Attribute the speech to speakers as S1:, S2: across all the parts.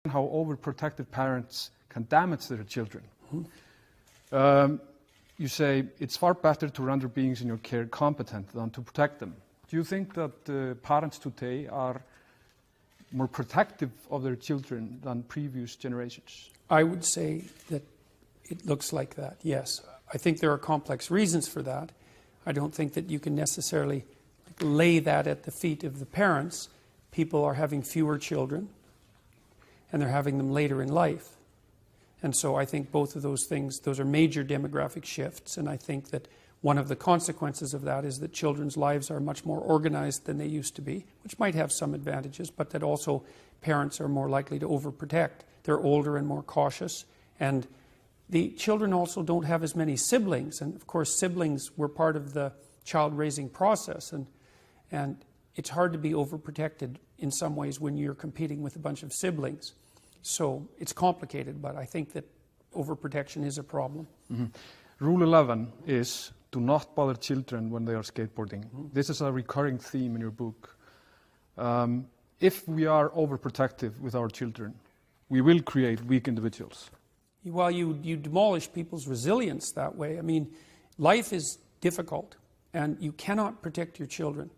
S1: how overprotective parents can damage their children. You say it's far better to render beings in your care competent than to protect them. Do you think that parents today are more protective of their children than previous generations?
S2: I would say that it looks like that, yes. I think there are complex reasons for that. I don't think that you can necessarily lay that at the feet of the parents. People are having fewer children, and they're having them later in life. And so I think both of those things, those are major demographic shifts, and I think that one of the consequences of that is that children's lives are much more organized than they used to be, which might have some advantages, but that also parents are more likely to overprotect. They're older and more cautious, and the children also don't have as many siblings, and of course siblings were part of the child-raising process, and it's hard to be overprotected in some ways when you're competing with a bunch of siblings. So it's complicated, but I think that overprotection is a problem.
S1: Rule 11 is do not bother children when they are skateboarding. This is a recurring theme in your book. If we are overprotective with our children, we will create weak individuals.
S2: Well, you demolish people's resilience that way. I mean, life is difficult, and you cannot protect your children.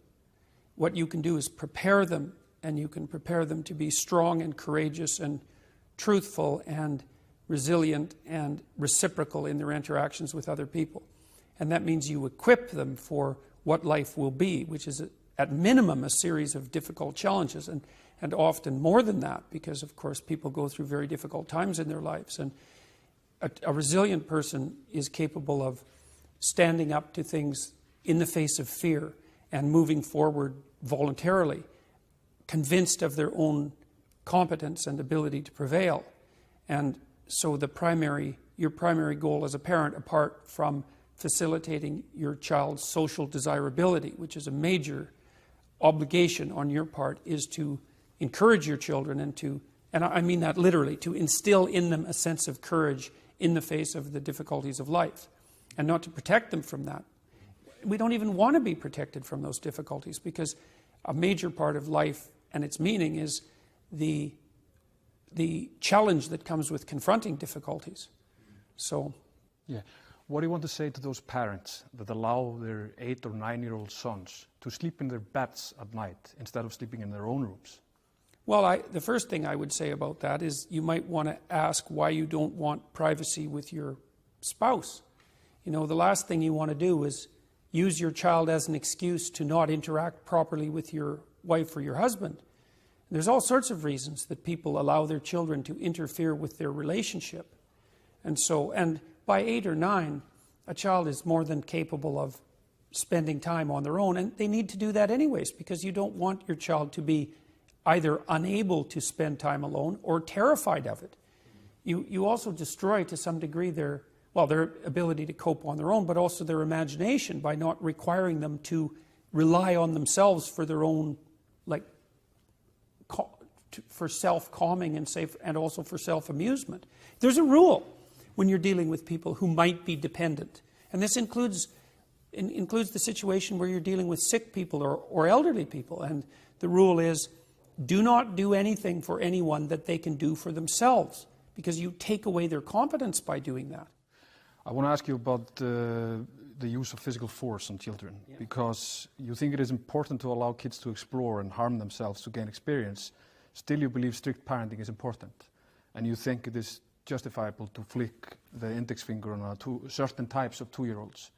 S2: What you can do is prepare them, and you can prepare them to be strong and courageous and truthful and resilient and reciprocal in their interactions with other people. And that means you equip them for what life will be, which is at minimum a series of difficult challenges, and often more than that, because of course people go through very difficult times in their lives. And a resilient person is capable of standing up to things in the face of fear and moving forward voluntarily, convinced of their own competence and ability to prevail. And so your primary goal as a parent, apart from facilitating your child's social desirability, which is a major obligation on your part, is to encourage your children and I mean that literally, to instill in them a sense of courage in the face of the difficulties of life, and not to protect them from that. We don't even want to be protected from those difficulties, because a major part of life and its meaning is the challenge that comes with confronting difficulties. So,
S1: yeah. What do you want to say to those parents that allow their 8 or 9-year-old sons to sleep in their beds at night instead of sleeping in their own rooms?
S2: Well, the first thing I would say about that is you might want to ask why you don't want privacy with your spouse. You know, the last thing you want to do is use your child as an excuse to not interact properly with your wife or your husband. There's all sorts of reasons that people allow their children to interfere with their relationship. And by 8 or 9, a child is more than capable of spending time on their own, and they need to do that anyways, because you don't want your child to be either unable to spend time alone or terrified of it. You also destroy to some degree their ability to cope on their own, but also their imagination by not requiring them to rely on themselves for their own, for self-calming and also for self-amusement. There's a rule when you're dealing with people who might be dependent, and this includes the situation where you're dealing with sick people or elderly people, and the rule is, do not do anything for anyone that they can do for themselves, because you take away their competence by doing that.
S1: I want to ask you about the use of physical force on children, because you think it is important to allow kids to explore and harm themselves to gain experience. Still, you believe strict parenting is important, and you think it is justifiable to flick the index finger on certain types of 2-year-olds.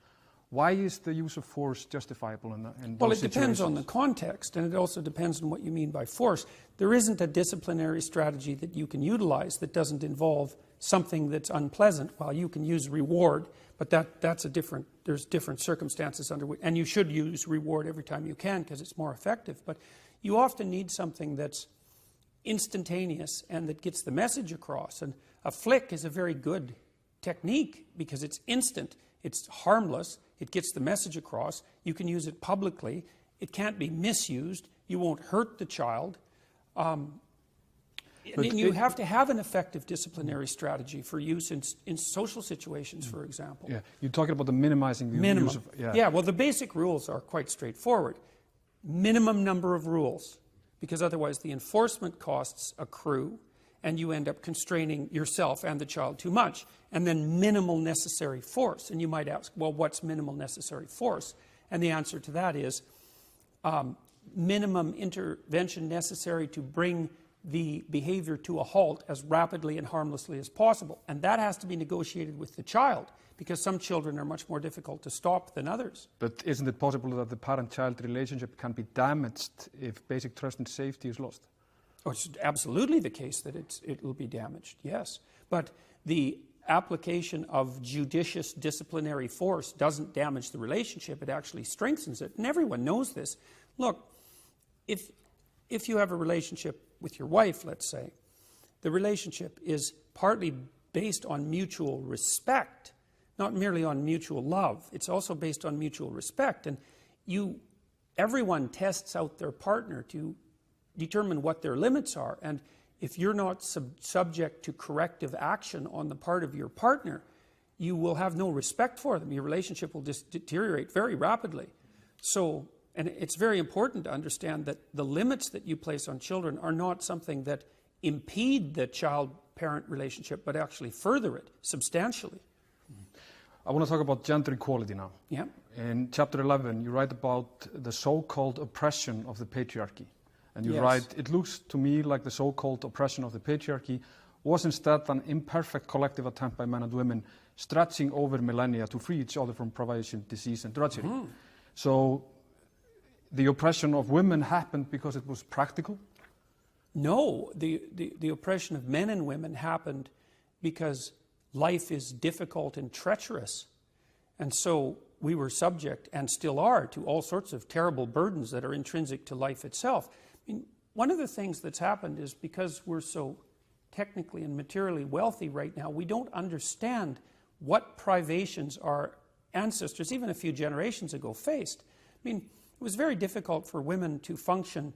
S1: Why is the use of force justifiable in those situations?
S2: Well, it depends on the context, and it also depends on what you mean by force. There isn't a disciplinary strategy that you can utilize that doesn't involve something that's unpleasant. Well, you can use reward, but there's different circumstances under which, and you should use reward every time you can because it's more effective. But you often need something that's instantaneous and that gets the message across. And a flick is a very good technique because it's instant, it's harmless, it gets the message across, you can use it publicly, it can't be misused, you won't hurt the child. You have to have an effective disciplinary strategy for use in social situations, for example.
S1: Yeah, you're talking about the minimizing the use of...
S2: Yeah, well, the basic rules are quite straightforward. Minimum number of rules, because otherwise the enforcement costs accrue, and you end up constraining yourself and the child too much. And then minimal necessary force. And you might ask, well, what's minimal necessary force? And the answer to that is minimum intervention necessary to bring the behavior to a halt as rapidly and harmlessly as possible. And that has to be negotiated with the child, because some children are much more difficult to stop than others.
S1: But isn't it possible that the parent-child relationship can be damaged if basic trust and safety is lost?
S2: Oh, it's absolutely the case that it will be damaged, yes. But the application of judicious disciplinary force doesn't damage the relationship, it actually strengthens it. And everyone knows this. Look, if you have a relationship with your wife, let's say, the relationship is partly based on mutual respect, not merely on mutual love. It's also based on mutual respect. And everyone tests out their partner to determine what their limits are. And if you're not subject to corrective action on the part of your partner, you will have no respect for them. Your relationship will just deteriorate very rapidly. So, and it's very important to understand that the limits that you place on children are not something that impede the child-parent relationship, but actually further it substantially.
S1: I want to talk about gender equality now.
S2: Yeah.
S1: In chapter 11, you write about the so-called oppression of the patriarchy. And you
S2: Yes.
S1: write, it looks to me like the so-called oppression of the patriarchy was instead an imperfect collective attempt by men and women stretching over millennia to free each other from privation, disease, and drudgery. So the oppression of women happened because it was practical?
S2: No, the oppression of men and women happened because life is difficult and treacherous. And so we were subject, and still are, to all sorts of terrible burdens that are intrinsic to life itself. I mean, one of the things that's happened is because we're so technically and materially wealthy right now, we don't understand what privations our ancestors, even a few generations ago, faced. I mean, it was very difficult for women to function,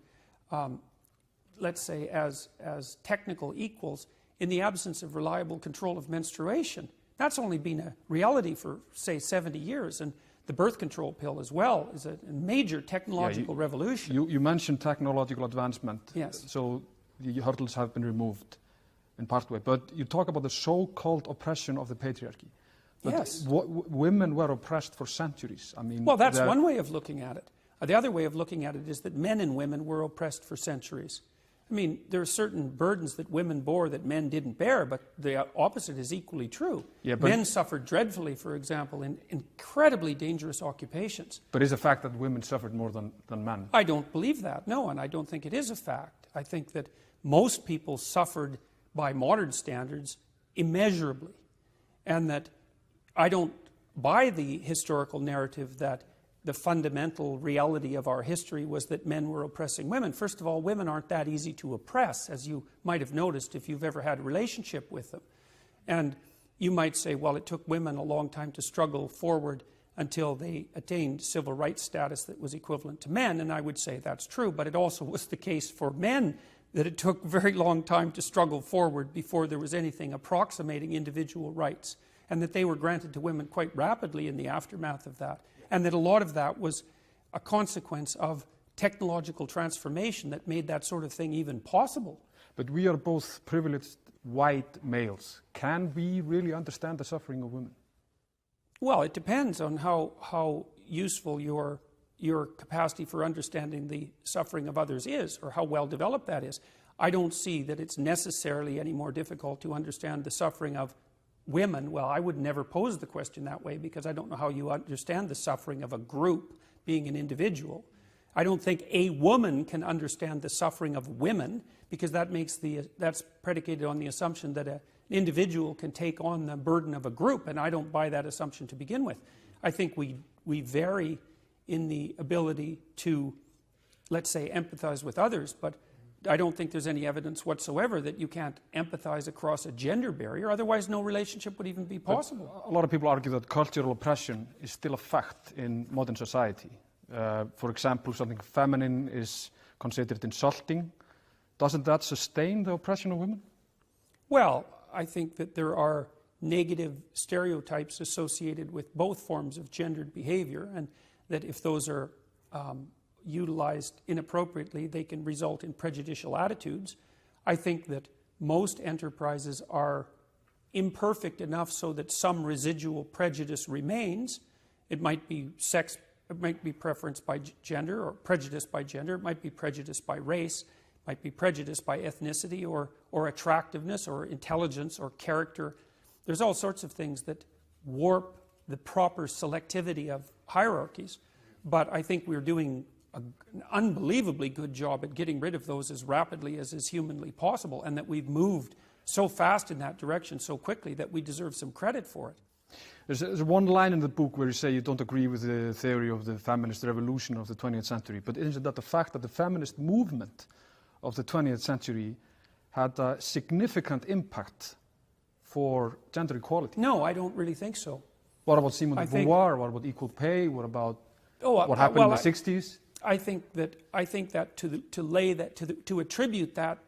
S2: let's say, as technical equals in the absence of reliable control of menstruation. That's only been a reality for, say, 70 years. And the birth control pill as well is a major technological revolution.
S1: You mentioned technological advancement.
S2: Yes.
S1: So the hurdles have been removed in part way. But you talk about the so-called oppression of the patriarchy. But
S2: Yes.
S1: Women were oppressed for centuries. I mean,
S2: Well, that's one way of looking at it. The other way of looking at it is that men and women were oppressed for centuries. I mean, there are certain burdens that women bore that men didn't bear, but the opposite is equally true.
S1: Yeah, but
S2: men suffered dreadfully, for example, in incredibly dangerous occupations.
S1: But it's a fact that women suffered more than men.
S2: I don't believe that, no, and I don't think it is a fact. I think that most people suffered, by modern standards, immeasurably. And that I don't buy the historical narrative that the fundamental reality of our history was that men were oppressing women. First of all, women aren't that easy to oppress, as you might have noticed if you've ever had a relationship with them. And you might say, well, it took women a long time to struggle forward until they attained civil rights status that was equivalent to men, and I would say that's true, but it also was the case for men that it took a very long time to struggle forward before there was anything approximating individual rights, and that they were granted to women quite rapidly in the aftermath of that. And that a lot of that was a consequence of technological transformation that made that sort of thing even possible.
S1: But we are both privileged white males. Can we really understand the suffering of women?
S2: Well, it depends on how useful your capacity for understanding the suffering of others is, or how well developed that is. I don't see that it's necessarily any more difficult to understand the suffering of women. Well, I would never pose the question that way, because I don't know how you understand the suffering of a group being an individual. I don't think a woman can understand the suffering of women, because that's predicated on the assumption that an individual can take on the burden of a group, and I don't buy that assumption to begin with. I think we vary in the ability to, let's say, empathize with others, but I don't think there's any evidence whatsoever that you can't empathize across a gender barrier. Otherwise, no relationship would even be possible.
S1: But a lot of people argue that cultural oppression is still a fact in modern society. For example, something feminine is considered insulting. Doesn't that sustain the oppression of women?
S2: Well, I think that there are negative stereotypes associated with both forms of gendered behavior, and that if those are utilized inappropriately, they can result in prejudicial attitudes. I think that most enterprises are imperfect enough so that some residual prejudice remains. It might be sex, it might be preference by gender or prejudice by gender, it might be prejudice by race, it might be prejudice by ethnicity or attractiveness or intelligence or character. There's all sorts of things that warp the proper selectivity of hierarchies, but I think we're doing an unbelievably good job at getting rid of those as rapidly as is humanly possible, and that we've moved so fast in that direction so quickly that we deserve some credit for it.
S1: There's one line in the book where you say you don't agree with the theory of the feminist revolution of the 20th century, but isn't that the fact that the feminist movement of the 20th century had a significant impact for gender equality?
S2: No, I don't really think so.
S1: What about Simone de Beauvoir? What about equal pay? What about what happened in the 60s?
S2: I think that to attribute that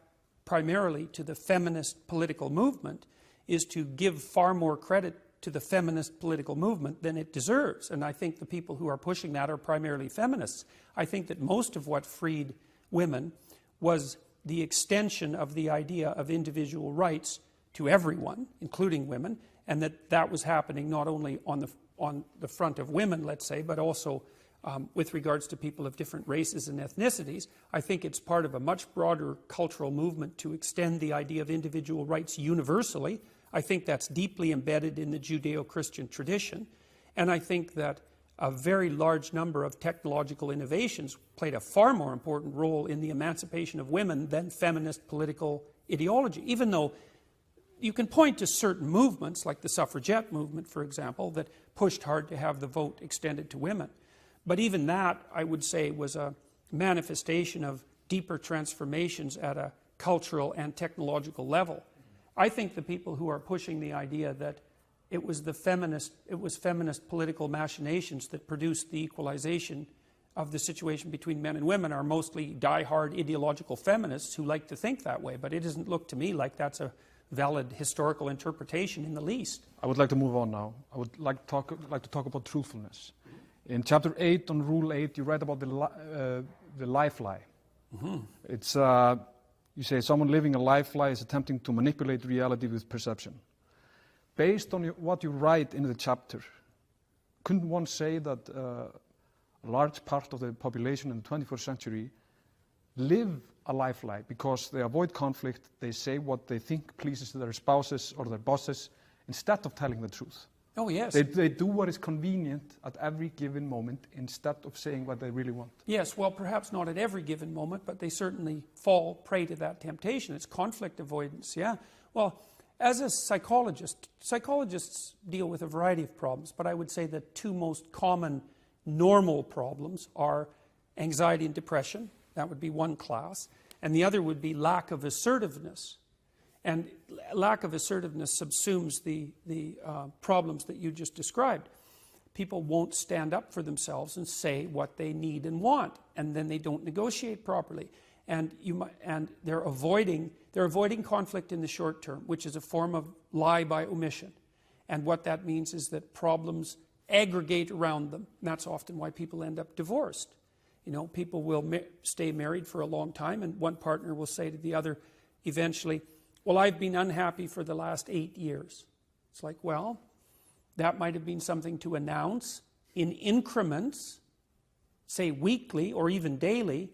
S2: primarily to the feminist political movement is to give far more credit to the feminist political movement than it deserves. And I think the people who are pushing that are primarily feminists. I think that most of what freed women was the extension of the idea of individual rights to everyone, including women, and that was happening not only on the front of women, let's say, but also with regards to people of different races and ethnicities. I think it's part of a much broader cultural movement to extend the idea of individual rights universally. I think that's deeply embedded in the Judeo-Christian tradition, and I think that a very large number of technological innovations played a far more important role in the emancipation of women than feminist political ideology, even though you can point to certain movements, like the suffragette movement, for example, that pushed hard to have the vote extended to women. But even that, I would say, was a manifestation of deeper transformations at a cultural and technological level. I think the people who are pushing the idea that it was feminist political machinations that produced the equalization of the situation between men and women are mostly die-hard ideological feminists who like to think that way. But it doesn't look to me like that's a valid historical interpretation in the least. I
S1: would like to move on now. I would like to talk about truthfulness. In chapter 8 on Rule 8, you write about the life lie. Mm-hmm. It's you say someone living a life lie is attempting to manipulate reality with perception. Based on what you write in the chapter, couldn't one say that a large part of the population in the 21st century live a life lie because they avoid conflict, they say what they think pleases their spouses or their bosses instead of telling the truth?
S2: Oh, yes.
S1: They do what is convenient at every given moment instead of saying what they really want.
S2: Yes, well, perhaps not at every given moment, but they certainly fall prey to that temptation. It's conflict avoidance, yeah. Well, as a psychologist, psychologists deal with a variety of problems, but I would say the two most common normal problems are anxiety and depression. That would be one class. And the other would be lack of assertiveness. And lack of assertiveness subsumes the problems that you just described. People won't stand up for themselves and say what they need and want, and then they don't negotiate properly. And they're avoiding conflict in the short term, which is a form of lie by omission. And what that means is that problems aggregate around them. And that's often why people end up divorced. You know, people will stay married for a long time, and one partner will say to the other eventually, well, I've been unhappy for the last 8 years. It's like, well, that might have been something to announce in increments, say weekly or even daily,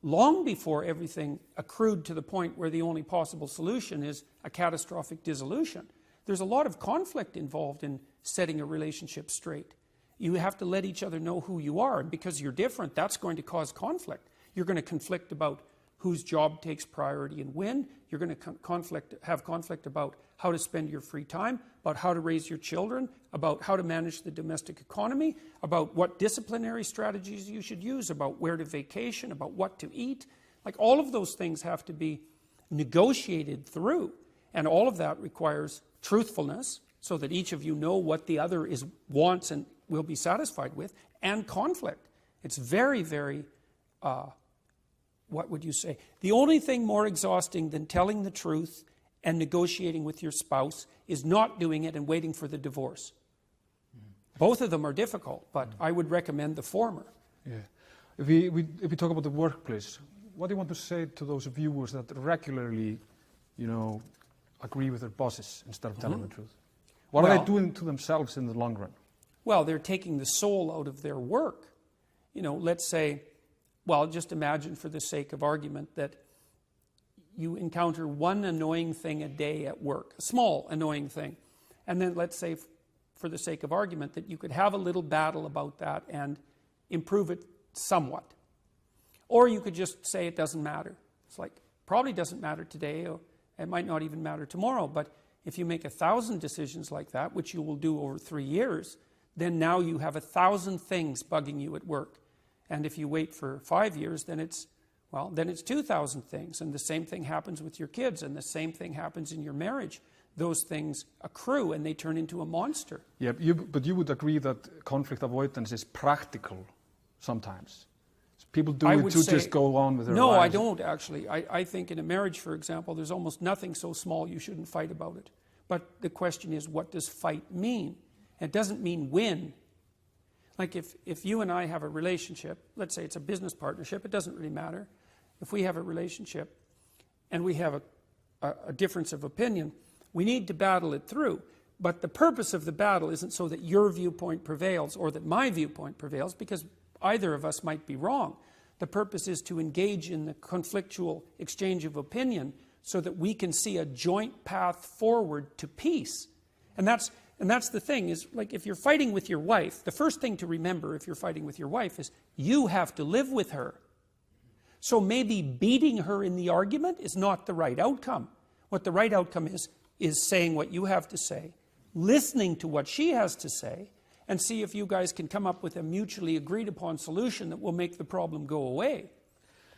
S2: long before everything accrued to the point where the only possible solution is a catastrophic dissolution. There's a lot of conflict involved in setting a relationship straight. You have to let each other know who you are, and because you're different, that's going to cause conflict. You're going to conflict about whose job takes priority and when. You're going to have conflict about how to spend your free time, about how to raise your children, about how to manage the domestic economy, about what disciplinary strategies you should use, about where to vacation, about what to eat. Like, all of those things have to be negotiated through, and all of that requires truthfulness so that each of you know what the other wants and will be satisfied with, and conflict. It's very, very what would you say? The only thing more exhausting than telling the truth and negotiating with your spouse is not doing it and waiting for the divorce. Both of them are difficult, but I would recommend the former.
S1: Yeah. If we talk about the workplace, what do you want to say to those viewers that regularly, agree with their bosses instead of telling the truth? What are they doing to themselves in the long run?
S2: Well, they're taking the soul out of their work. Let's say, well, just imagine for the sake of argument that you encounter one annoying thing a day at work, a small annoying thing. And then let's say, for the sake of argument, that you could have a little battle about that and improve it somewhat. Or you could just say it doesn't matter. It's like, probably doesn't matter today, or it might not even matter tomorrow, but if you make 1,000 decisions like that, which you will do over 3 years, then now you have 1,000 things bugging you at work. And if you wait for 5 years, then it's 2,000 things. And the same thing happens with your kids, and the same thing happens in your marriage. Those things accrue and they turn into a monster.
S1: Yeah, but you would agree that conflict avoidance is practical sometimes. People do it to just go on with their lives.
S2: No, I don't actually. I think in a marriage, for example, there's almost nothing so small you shouldn't fight about it. But the question is, what does fight mean? It doesn't mean win. Like if you and I have a relationship, let's say it's a business partnership, it doesn't really matter. If we have a relationship and we have a difference of opinion, we need to battle it through. But the purpose of the battle isn't so that your viewpoint prevails or that my viewpoint prevails, because either of us might be wrong. The purpose is to engage in the conflictual exchange of opinion so that we can see a joint path forward to peace. And that's the thing, is like if you're fighting with your wife, the first thing to remember if you're fighting with your wife is you have to live with her. So maybe beating her in the argument is not the right outcome. What the right outcome is saying what you have to say, listening to what she has to say, and see if you guys can come up with a mutually agreed upon solution that will make the problem go away.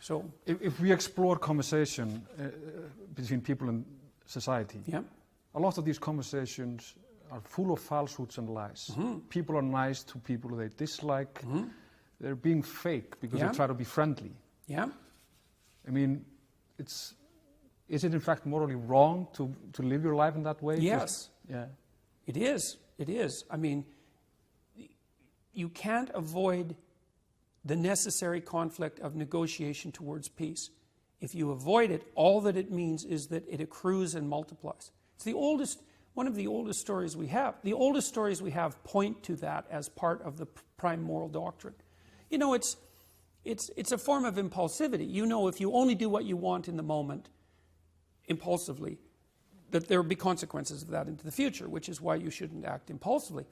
S2: So,
S1: if we explore conversation between people in society, a lot of these conversations are full of falsehoods and lies. People are nice to people they dislike. They're being fake because they try to be friendly. I mean, is it in fact morally wrong to live your life in that way?
S2: Yes. It is. It is. I mean, you can't avoid the necessary conflict of negotiation towards peace. If you avoid it, all that it means is that it accrues and multiplies. It's one of the oldest stories we have. The oldest stories we have point to that as part of the prime moral doctrine. It's a form of impulsivity. If you only do what you want in the moment, impulsively, that there will be consequences of that into the future, which is why you shouldn't act impulsively.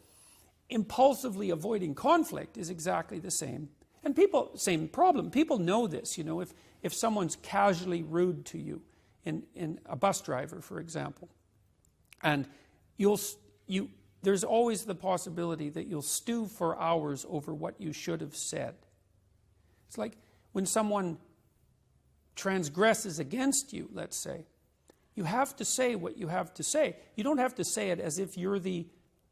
S2: Impulsively avoiding conflict is exactly the same. And same problem. People know this, if someone's casually rude to you, in a bus driver, for example, and there's always the possibility that you'll stew for hours over what you should have said. It's like when someone transgresses against you, let's say, you have to say what you have to say. You don't have to say it as if you're the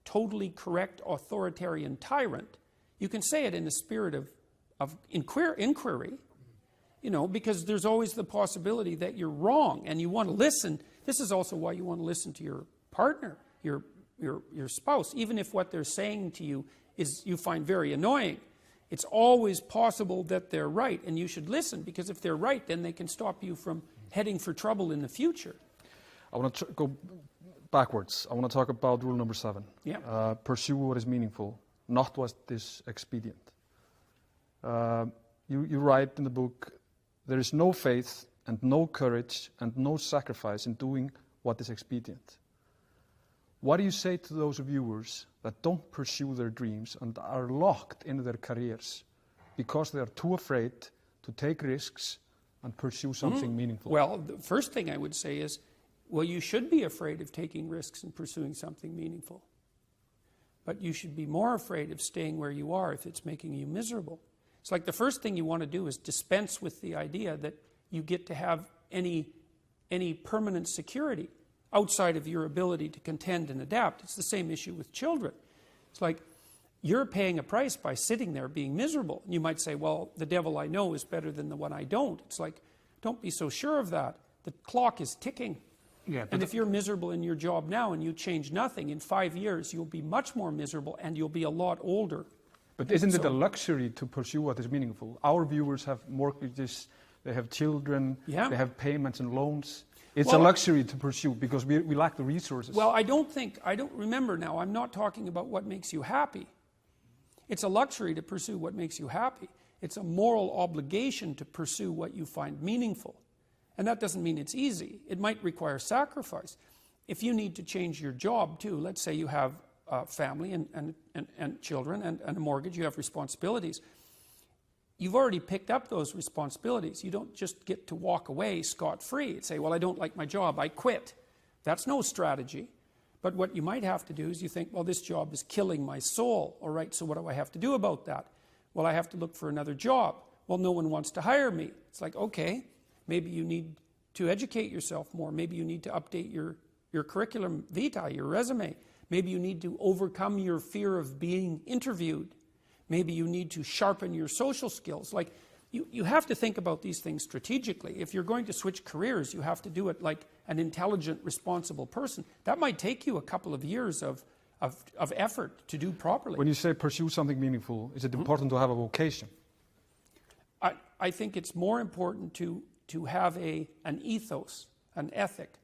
S2: totally correct authoritarian tyrant. You can say it in a spirit of inquiry, because there's always the possibility that you're wrong and you want to listen. This is also why you want to listen to your partner, your spouse, even if what they're saying to you is you find very annoying. It's always possible that they're right, and you should listen, because if they're right, then they can stop you from heading for trouble in the future.
S1: I want to go backwards. I want to talk about rule number 7. Pursue what is meaningful, not what is expedient. You write in the book, there is no faith and no courage and no sacrifice in doing what is expedient. What do you say to those viewers that don't pursue their dreams and are locked in their careers because they are too afraid to take risks and pursue something meaningful?
S2: Well, the first thing I would say is, well, you should be afraid of taking risks and pursuing something meaningful. But you should be more afraid of staying where you are if it's making you miserable. It's like the first thing you want to do is dispense with the idea that you get to have any permanent security outside of your ability to contend and adapt. It's the same issue with children. It's like you're paying a price by sitting there being miserable. You might say, well, the devil I know is better than the one I don't. It's like, don't be so sure of that. The clock is ticking. And if you're miserable in your job now and you change nothing, in 5 years you'll be much more miserable and you'll be a lot older.
S1: But isn't it a luxury to pursue what is meaningful? Our viewers have mortgages, they have children, they have payments and loans. It's a luxury to pursue because we lack the resources.
S2: Well, I don't remember now, I'm not talking about what makes you happy. It's a luxury to pursue what makes you happy. It's a moral obligation to pursue what you find meaningful. And that doesn't mean it's easy. It might require sacrifice. If you need to change your job too, let's say you have a family and children and a mortgage, you have responsibilities. You've already picked up those responsibilities. You don't just get to walk away scot-free and say, well, I don't like my job, I quit. That's no strategy. But what you might have to do is you think, well, this job is killing my soul. All right, so what do I have to do about that? Well, I have to look for another job. Well, no one wants to hire me. It's like, okay, maybe you need to educate yourself more. Maybe you need to update your curriculum vitae, your resume. Maybe you need to overcome your fear of being interviewed. Maybe you need to sharpen your social skills. Like, you have to think about these things strategically. If you're going to switch careers, you have to do it like an intelligent, responsible person. That might take you a couple of years of effort to do properly.
S1: When you say pursue something meaningful, is it important to have a vocation?
S2: I think it's more important to have an ethos, an ethic.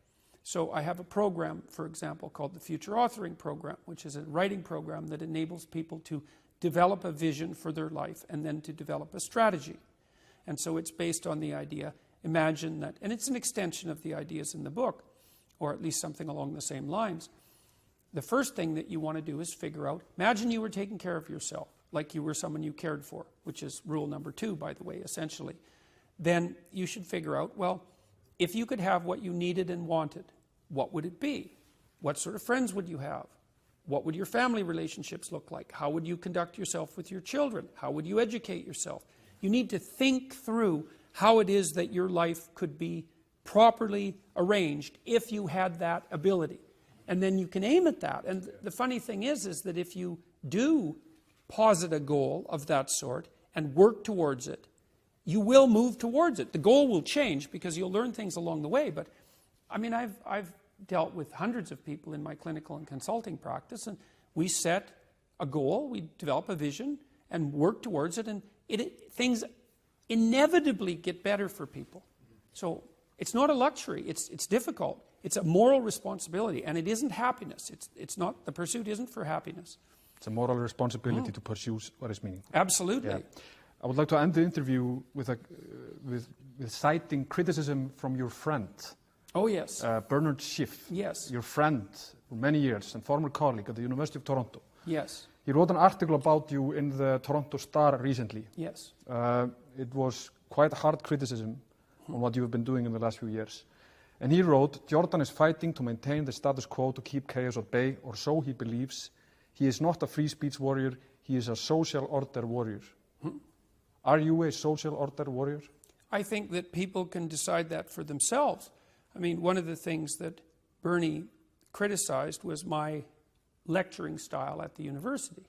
S2: So I have a program, for example, called the Future Authoring Program, which is a writing program that enables people to develop a vision for their life and then to develop a strategy. And so it's based on the idea, imagine that, and it's an extension of the ideas in the book, or at least something along the same lines. The first thing that you want to do is figure out, imagine you were taking care of yourself, like you were someone you cared for, which is rule number 2, by the way, essentially. Then you should figure out, well, if you could have what you needed and wanted, what would it be? What sort of friends would you have? What would your family relationships look like? How would you conduct yourself with your children? How would you educate yourself? You need to think through how it is that your life could be properly arranged if you had that ability. And then you can aim at that. And the funny thing is that if you do posit a goal of that sort and work towards it, you will move towards it. The goal will change because you'll learn things along the way. But I mean, I've dealt with hundreds of people in my clinical and consulting practice, and we set a goal, we develop a vision, and work towards it, and things inevitably get better for people. So it's not a luxury, it's difficult. It's a moral responsibility, and it isn't happiness. It's not, the pursuit isn't for happiness.
S1: It's a moral responsibility to pursue what is meaningful.
S2: Absolutely.
S1: Yeah. I would like to end the interview with citing criticism from your friend.
S2: Oh, yes.
S1: Bernard Schiff.
S2: Yes.
S1: Your friend for many years and former colleague at the University of Toronto.
S2: Yes.
S1: He wrote an article about you in the Toronto Star recently.
S2: Yes.
S1: It was quite hard criticism on what you've been doing in the last few years. And he wrote, Jordan is fighting to maintain the status quo to keep chaos at bay, or so he believes. He is not a free speech warrior, he is a social order warrior. Are you a social order warrior?
S2: I think that people can decide that for themselves. I mean, one of the things that Bernie criticized was my lecturing style at the university.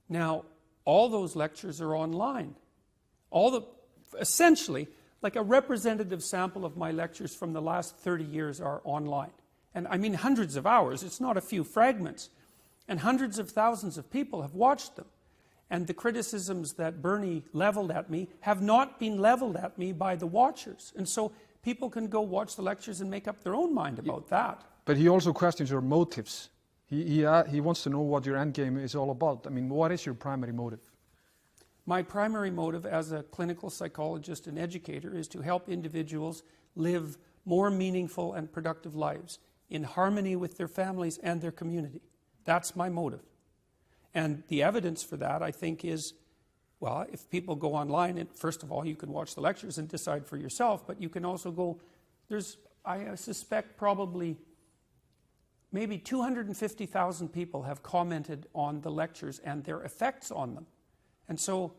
S2: Now, all those lectures are online. Essentially, like a representative sample of my lectures from the last 30 years are online. And I mean hundreds of hours, it's not a few fragments. And hundreds of thousands of people have watched them. And the criticisms that Bernie leveled at me have not been leveled at me by the watchers. And so people can go watch the lectures and make up their own mind about that.
S1: But he also questions your motives. He wants to know what your end game is all about. I mean, what is your primary motive?
S2: My primary motive as a clinical psychologist and educator is to help individuals live more meaningful and productive lives in harmony with their families and their community. That's my motive. And the evidence for that, I think, is, well, if people go online, and first of all, you can watch the lectures and decide for yourself, but you can also go, I suspect probably maybe 250,000 people have commented on the lectures and their effects on them. And so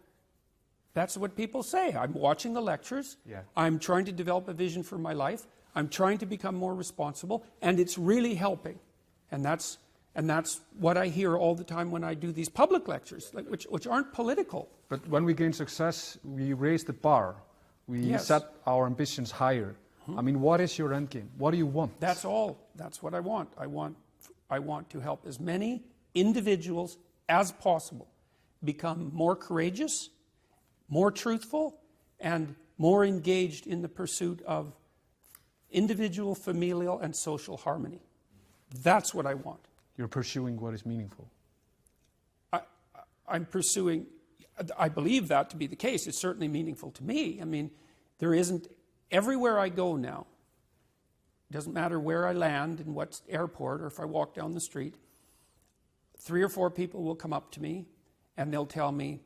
S2: that's what people say. I'm watching the lectures, I'm trying to develop a vision for my life, I'm trying to become more responsible, and it's really helping. And that's what I hear all the time when I do these public lectures, which aren't political. But
S1: when we gain success, we raise the bar. We set our ambitions higher. I mean, what is your end game? What do you want?
S2: That's all. That's what I want. I want to help as many individuals as possible become more courageous, more truthful, and more engaged in the pursuit of individual, familial, and social harmony. That's what I want.
S1: You're pursuing what is meaningful.
S2: I'm pursuing, I believe that to be the case. It's certainly meaningful to me. I mean, there isn't, everywhere I go now, it doesn't matter where I land, in what airport, or if I walk down the street, 3 or 4 people will come up to me and they'll tell me,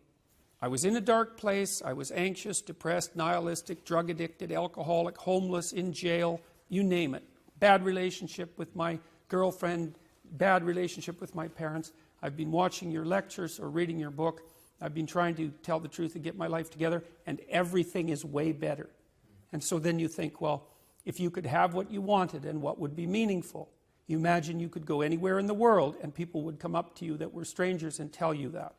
S2: I was in a dark place, I was anxious, depressed, nihilistic, drug addicted, alcoholic, homeless, in jail, you name it. Bad relationship with my girlfriend, bad relationship with my parents. I've been watching your lectures or reading your book. I've been trying to tell the truth and get my life together, and everything is way better. And so then you think, well, if you could have what you wanted and what would be meaningful, you imagine you could go anywhere in the world and people would come up to you that were strangers and tell you that.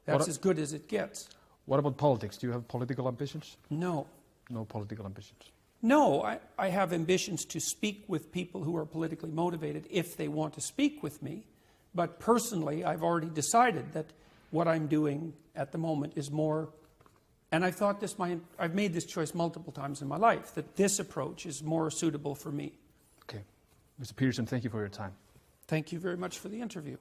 S2: That's as good as it gets.
S1: What about politics? Do you have political ambitions?
S2: No.
S1: No political ambitions.
S2: No, I have ambitions to speak with people who are politically motivated if they want to speak with me. But personally, I've already decided that what I'm doing at the moment is more, and I've made this choice multiple times in my life, that this approach is more suitable for me.
S1: Okay. Mr. Peterson, thank you for your time.
S2: Thank you very much for the interview.